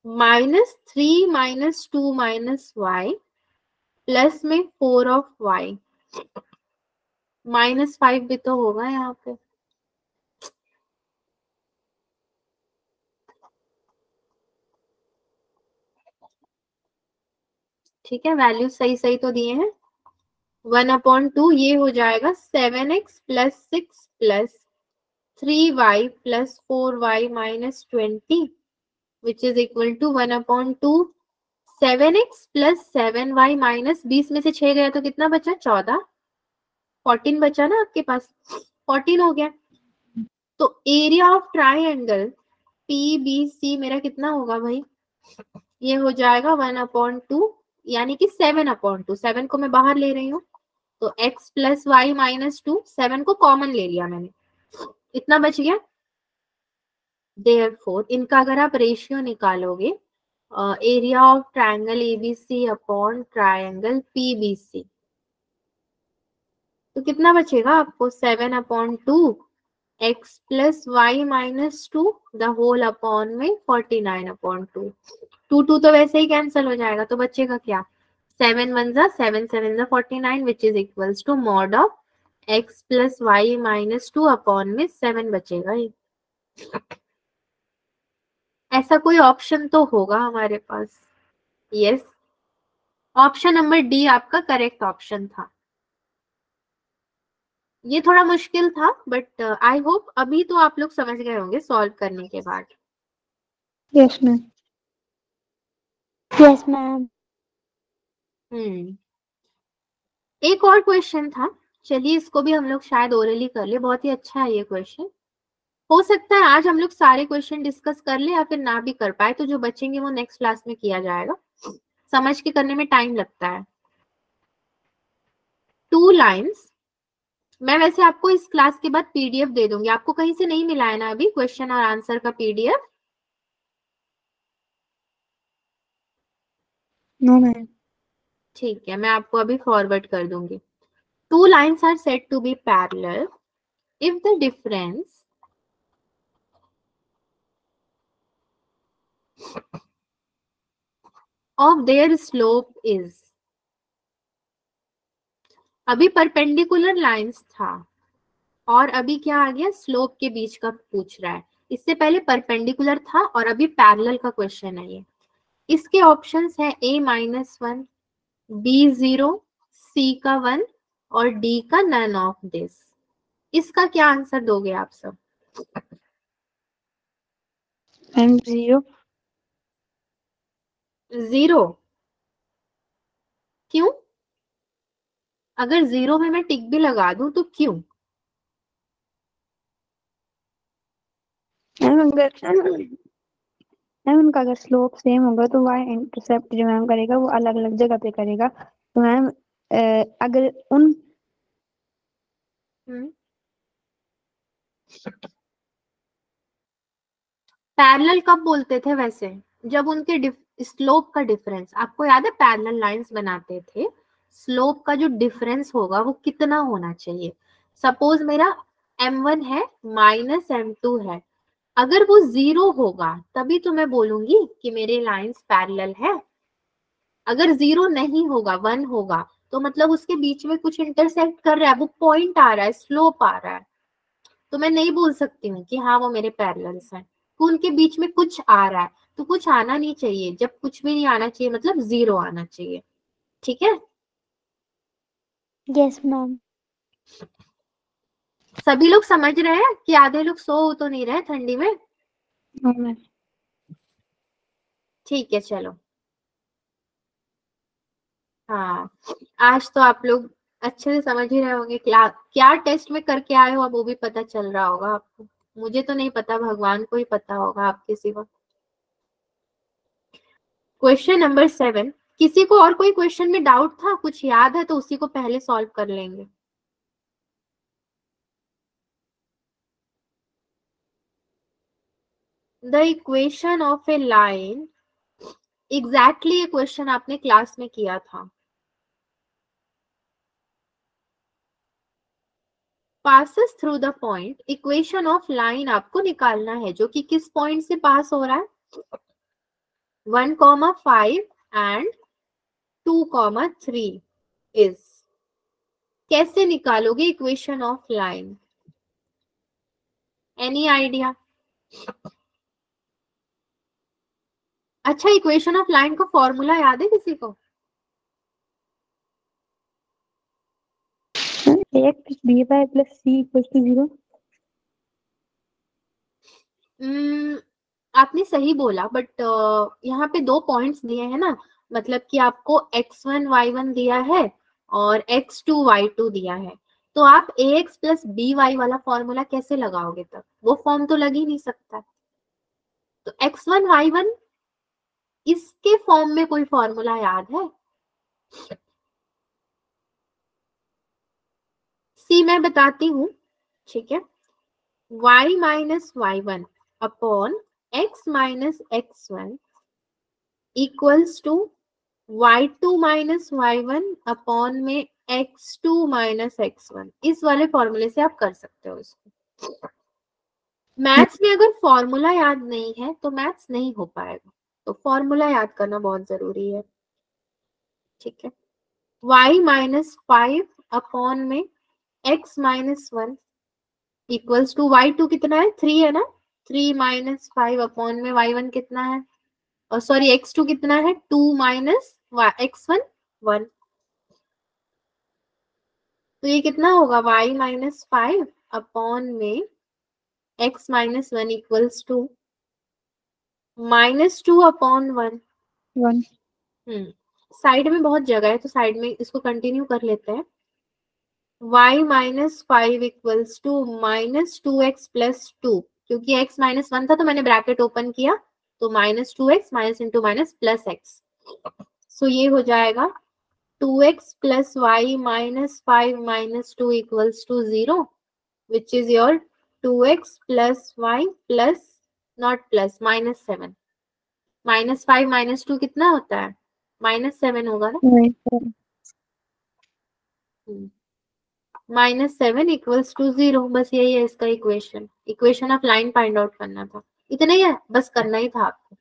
-3 -2 -y प्लस में 4 of y, -5 भी तो होगा यहाँ पे। ठीक है, वैल्यू सही सही तो दिए हैं। 1/2 ये हो जाएगा 7x plus 6 plus 3y plus 4y minus 20 which is equal to 1/2 7x plus 7y minus 20 में से 6 गया तो कितना बचा 14, 14 बचा ना आपके पास, 14 हो गया। तो एरिया ऑफ ट्राइंगल PBC मेरा कितना होगा भाई, ये हो जाएगा 1/2 यानी कि 7/2, 7 को मैं बाहर ले रही हूँ तो x प्लस वाई माइनस 2, 7 को कॉमन ले लिया मैंने, इतना बच गया। देयरफॉर इनका अगर आप रेशियो निकालोगे area of triangle ABC upon triangle PBC तो कितना बचेगा आपको 7/2 x plus y minus 2 the whole upon में 49/2। 2 तो वैसे ही कैंसिल हो जाएगा तो बचेगा क्या 7 1 जा 7 7 जा 49 which is equals to mod of x plus y minus 2 upon में 7 बचेगा। ये ऐसा कोई ऑप्शन तो होगा हमारे पास। यस, ऑप्शन नंबर डी आपका करेक्ट ऑप्शन था। ये थोड़ा मुश्किल था बट आई होप अभी तो आप लोग समझ गए होंगे सॉल्व करने के बाद। Yes ma'am. Yes ma'am. एक और क्वेश्चन था, चलिए इसको भी हम लोग शायद ओरली कर ले, बहुत ही अच्छा है ये क्वेश्चन। हो सकता है आज हम लोग सारे क्वेश्चन डिस्कस कर ले या फिर ना भी कर पाए, तो जो बचेंगे वो नेक्स्ट क्लास में किया जाएगा, समझ के करने में टाइम लगता है। 2 लाइन्स, मैं वैसे आपको इस क्लास के बाद PDF दे दूंगी, आपको कहीं से नहीं मिला है ना अभी क्वेश्चन और आंसर का PDF? No ma'am. ठीक है, मैं आपको अभी फॉरवर्ड कर दूंगी। 2 lines are said to be parallel if the difference of their slope is, अभी परपेंडिकुलर लाइंस था और अभी क्या आ गया स्लोप के बीच का पूछ रहा है। इससे पहले परपेंडिकुलर था और अभी पैरेलल का क्वेश्चन है ये। इसके ऑप्शंस है A-1, B0, C का 1 और D का नन ऑफ दिस। इसका क्या आंसर दोगे आप सब? मैम 0। 0 क्यों? अगर 0 में मैं टिक भी लगा दूं तो क्यों? मैम अगर मैम उनका अगर स्लोप सेम होगा तो वाई इंटरसेप्ट जो मैम करेगा वो अलग अलग जगह पे करेगा। तो मैम अगर उन पैरेलल कब बोलते थे वैसे? जब उनके स्लोप का डिफरेंस, आपको याद है पैरेलल लाइंस बनाते थे, स्लोप का जो डिफरेंस होगा वो कितना होना चाहिए। सपोज मेरा m1 है माइनस m2 है, अगर वो 0 होगा तभी तो मैं बोलूंगी कि मेरे लाइंस पैरेलल है। अगर 0 नहीं होगा 1 होगा तो मतलब उसके बीच में कुछ इंटरसेक्ट कर रहा है, वो पॉइंट आ रहा है, स्लोप आ रहा है, तो मैं नहीं बोल सकती हूँ कि हाँ वो मेरे पैरेलल्स हैं। उनके बीच में कुछ आ रहा है, तो कुछ आना नहीं चाहिए, जब कुछ भी नहीं आना चाहिए मतलब 0 आना चाहिए। ठीक है, यस मैम। सभी लोग समझ रहे हैं कि आधे लोग सो तो नहीं रहे ठंडी में? मैम ठीक है चलो। हाँ, आज तो आप लोग अच्छे से समझ ही रहे होंगे, क्या टेस्ट में करके आए हो अब वो भी पता चल रहा होगा आपको। मुझे तो नहीं पता, भगवान को ही पता होगा आपके सिवा। क्वेश्चन नंबर 7, किसी को और कोई क्वेश्चन में डाउट था, कुछ याद है तो उसी को पहले सॉल्व कर लेंगे। The equation of A line, exactly ये क्वेश्चन आपने क्लास में किया था। Passes through the point, equation of line आपको निकालना है जो कि किस पॉइंट से पास हो रहा है, 1,5 एंड 2,3 इज। कैसे निकालोगे equation of line? Any idea? अच्छा, इक्वेशन ऑफ लाइन का फॉर्मूला याद है किसी को? a plus b plus c equals to 0। आपने सही बोला, बट यहाँ पे 2 पॉइंट्स दिए हैं ना, मतलब कि आपको x1 y1 दिया है और x2 y2 दिया है, तो आप ax प्लस by वाला फॉर्मूला कैसे लगाओगे? तब वो फॉर्म तो लग ही नहीं सकता। तो x1 y1 इसके फॉर्म में कोई फॉर्मूला याद है? सी मैं बताती हूँ, ठीक है। y minus y1 upon x minus x1 equals to y2 minus y1 upon में x2 माइनस x1। इस वाले फॉर्मूले से आप कर सकते हो इसको। मैथ्स में अगर फॉर्मूला याद नहीं है तो मैथ्स नहीं हो पाएगा, तो फॉर्मूला याद करना बहुत जरूरी है। ठीक है, y माइनस 5 अपॉन में x minus 1 equals to y2 कितना है, 3 है ना, 3 माइनस 5 अपॉन में y1 कितना है, और सॉरी x2 कितना है, 2 माइनस x1 1। तो ये कितना होगा, y माइनस 5 अपॉन में x minus 1 equals to -2 upon 1। Side में बहुत जगह है तो साइड में इसको कंटिन्यू कर लेते हैं। y minus 5 equals to -2x plus 2, क्योंकि x माइनस 1 था तो मैंने ब्रैकेट ओपन किया, तो -2x minus into minus plus x, so ये हो जाएगा 2x plus y minus 5 minus 2 equals to 0, which is your 2x plus y प्लस नॉट प्लस -7। -5 -2 कितना होता है, -7 होगा ना। -7 इक्वल्स टू 0, बस यही है इसका equation. Equation of line find out करना था, इतना ही है, बस करना ही था आपको।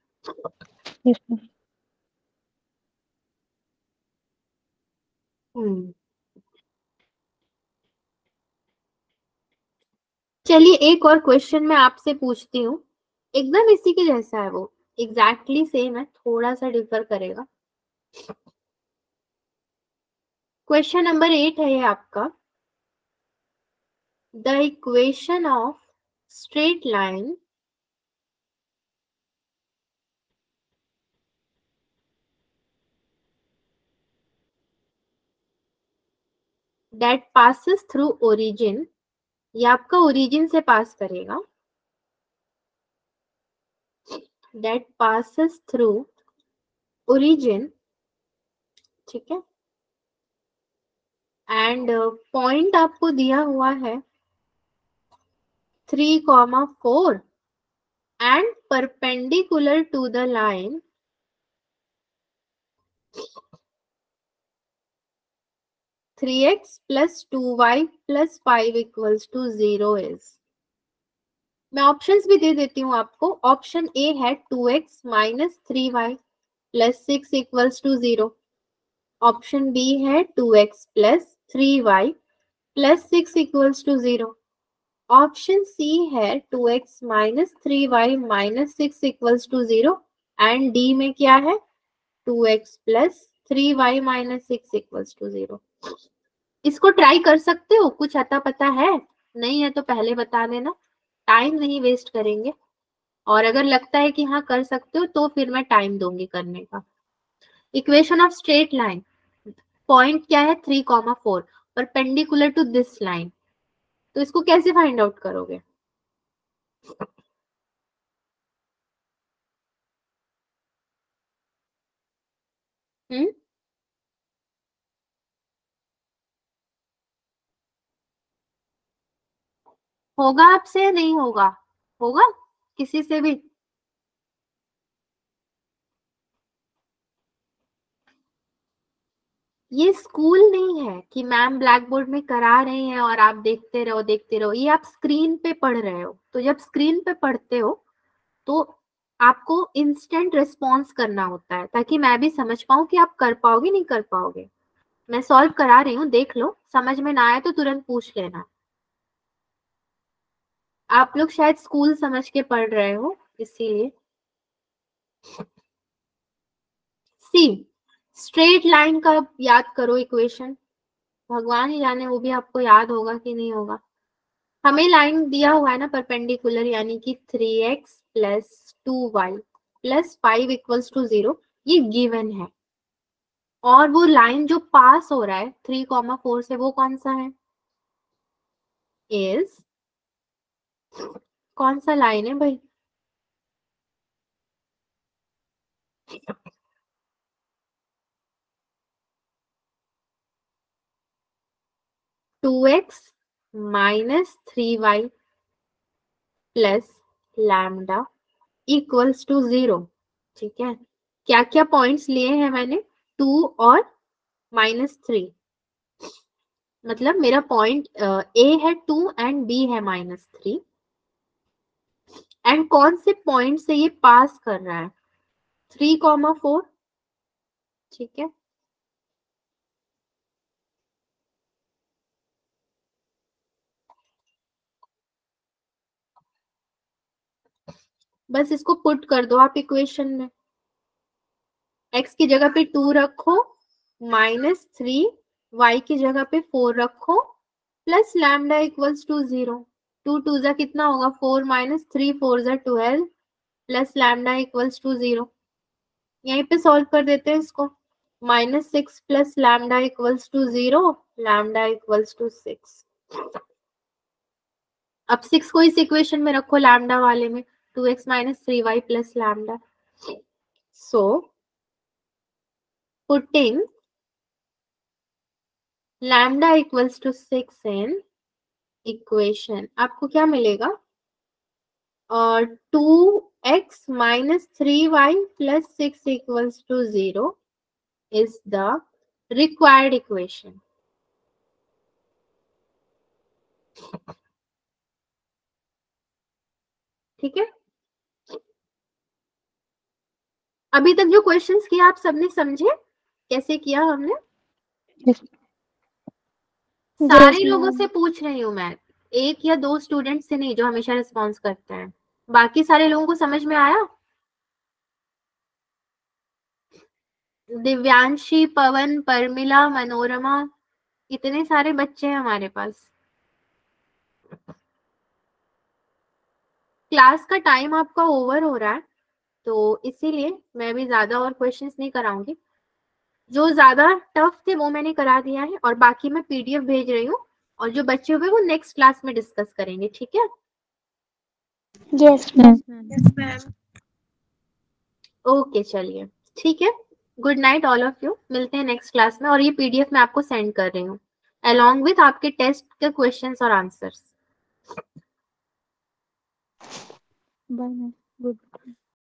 चलिए एक और क्वेश्चन मैं आपसे पूछती हूँ, एकदम इसी के जैसा है, वो एग्जैक्टली सेम है, थोड़ा सा डिफर करेगा। क्वेश्चन नंबर 8 है ये आपका। The equation of straight line that passes through origin, ये आपका ओरिजिन से पास करेगा, that passes through origin, ठीक है, एंड पॉइंट आपको दिया हुआ है 3,4 and perpendicular to the line 3x plus 2y plus 5 equals to 0 is. मैं ऑप्शंस भी दे देती हूँ आपको. ऑप्शन ए है 2x minus 3y plus 6 equals to 0. Option B है 2x plus 3y plus 6 equals to 0. Option C है 2x minus 3y minus 6 equals to 0. And D में क्या है 2x plus 3y minus 6 equals to 0. इसको try कर सकते हो. कुछ आता पता है? नहीं है तो पहले बता देना, टाइम नहीं वेस्ट करेंगे. और अगर लगता है कि हाँ कर सकते हो तो फिर मैं टाइम दूंगी करने का. Equation of straight line, point क्या है 3,4 परपेंडिकुलर टू दिस लाइन. तो इसको कैसे फाइंड आउट करोगे? होगा आपसे या नहीं होगा? होगा किसी से भी? ये स्कूल नहीं है कि मैम ब्लैक बोर्ड में करा रहे हैं और आप देखते रहो देखते रहो. ये आप स्क्रीन पे पढ़ रहे हो. तो जब स्क्रीन पे पढ़ते हो तो आपको इंस्टेंट रिस्पॉन्स करना होता है ताकि मैं भी समझ पाऊं कि आप कर पाओगे नहीं कर पाओगे. मैं सॉल्व करा रही हूँ, देख लो. समझ में ना आए तो तुरंत पूछ लेना. आप लोग शायद स्कूल समझ के पढ़ रहे हो इसीलिए. सी स्ट्रेट लाइन का याद करो इक्वेशन. भगवान ही जाने वो भी आपको याद होगा कि नहीं होगा. हमें लाइन दिया हुआ है ना परपेंडिकुलर, यानी कि 3x plus 2y plus 5 equals to 0. ये गिवन है. और वो लाइन जो पास हो रहा है 3,4 से वो कौन सा है? इज कौन सा लाइन है भाई? Two x minus 3y plus lambda equals to 0. ठीक है. क्या क्या पॉइंट्स लिए हैं मैंने? 2 और -3. मतलब मेरा पॉइंट ए है 2 एंड बी है -3. एंड कौन से पॉइंट से ये पास कर रहा है? 3,4. ठीक है. बस इसको पुट कर दो आप इक्वेशन में. x की जगह पे 2 रखो, -3, y की जगह पे 4 रखो, प्लस लैम्डा इक्वल्स टू 0. 2 2 जा कितना होगा? 4 -3 4 जा 12 प्लस लैम्डा इक्वल्स टू 0. यहीं पे सॉल्व कर देते हैं इसको. -6 plus lambda equals to 0, lambda equals to 6. अब 6 को इस इक्वेशन में रखो लैम्डा वाले में. 2x minus 3y plus lambda. So putting lambda equals to 6 in equation, आपको क्या मिलेगा? 2x minus 3y plus 6 equals to 0 is the required equation. ठीक है. अभी तक जो क्वेश्चंस किया आप सबने समझे कैसे किया हमने? सारे लोगों से पूछ रही हूँ मैं, 1 या 2 स्टूडेंट से नहीं जो हमेशा रिस्पॉन्स करते हैं. बाकी सारे लोगों को समझ में आया? दिव्यांशी, पवन, परमिला, मनोरमा, इतने सारे बच्चे हैं हमारे पास. क्लास का टाइम आपका ओवर हो रहा है तो इसीलिए मैं भी ज्यादा और क्वेश्चंस नहीं कराऊंगी. जो ज्यादा टफ थे वो मैंने करा दिया है और बाकी मैं पीडीएफ भेज रही हूँ और जो बच्चे हुए वो नेक्स्ट क्लास में डिस्कस करेंगे. ठीक है. Yes ma'am. ओके चलिए ठीक है, good night all of you, मिलते हैं नेक्स्ट क्लास में। और ये पीडीएफ मैं आपको सेंड कर रही हूँ along with आपके टेस्ट के क्वेश्चंस और आंसर्स। बाय। गुड।